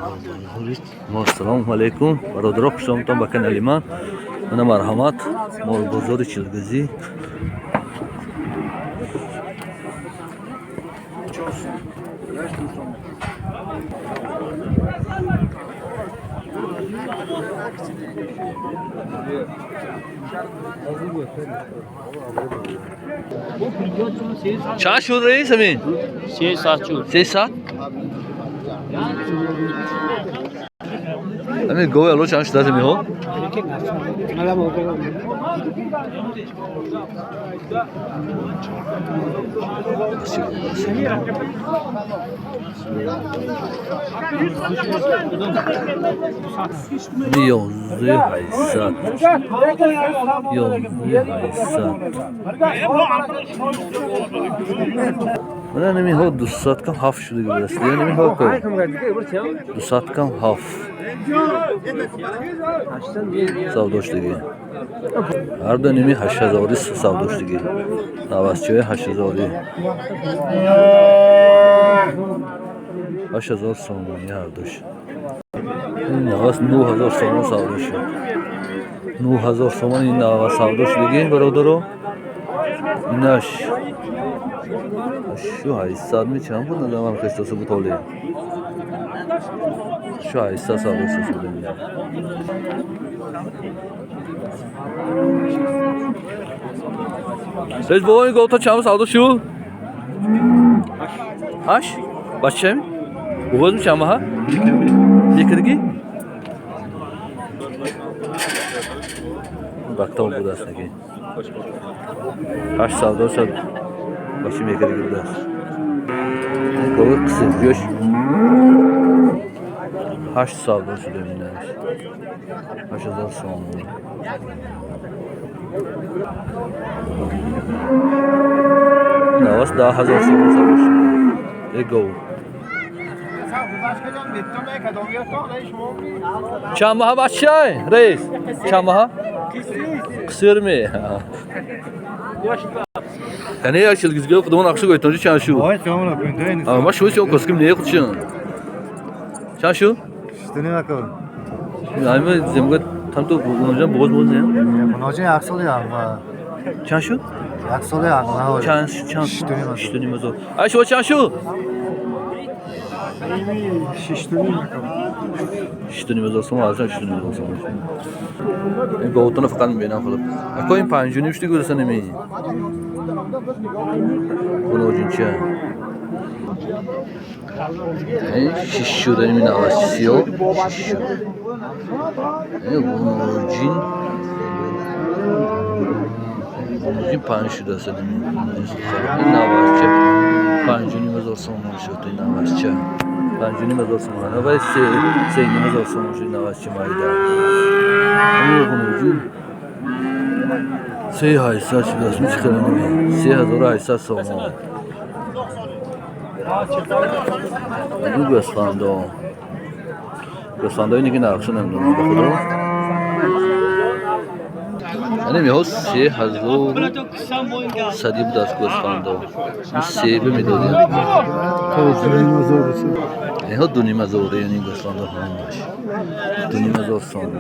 Assalomu alaykum. Barodaroq xushomadon ba kanali man. Mana marhamat, mol bozori Chilgizi. چند شد رئیس همین؟ 3 ساعت شد. 3 ساعت؟ همین گوه الو چند شده همین ها؟ یازده هیست من نمی ها 200 کم 7 شده گذاشت دیگه نمی ها که 200 کم 7 سوداش دیگه هر دو نمی 8000 سوداش دیگه نوازچه 8000 8000 سومانی هر دوش این نواز 9000 سومان سوداش 9000 سومان این نواز سوداش دیگه برادرو ایناش شو 800 می چند بود ندارم خستاسه بود حالی شو 800 سوداش شده می Siz bu oyun koltuğa çamur saldı şu. Haş? Başça mı? Bu kadar mı çamur ha? Yıkırdı ki? Bak tamam bu da aslında ki. Haş saldı olsa başım yıkırdı gibi de. Kavur kısım, göç. Haş saldı olsa deminler. Haş azal son. نواس 10000 سوم سالش اگو چند ماه بچه رئیس چند ماه قصیر می یعنی یک چیزی خودمون نقشه گویتونجی چند شو اما شو چون کسکیم نیه خودشون چند شو شتونی نکن یعنی زمگت tam تو اونجا بوز نه مناجی اکسالی آقا چند شو اکسالی آقا چند شتونی مزو ای شو چند شو شتونی مزو سوم از شتونی مزو سوم این گوتون فقط میبینم خلاص اکو این 5 جونی شتی گذاشته نمی اون چیه این شیشو داریم این آسیو این این 5 شده است این نوازچه 5 هزار سوم شد این نوازچه 5 هزار سوم نه ولی 3 هزار سوم شد نوازچه مایده این 3800 شده است میشه کنیم 3800 سوم این گوسفنده اینی که نقشه نمیدونم به خدا یعنی می‌ها 3000 صدی بود از گوسفنده این سیبه میدادیم این ها 2500 یعنی گوسفنده همش 2500 سوم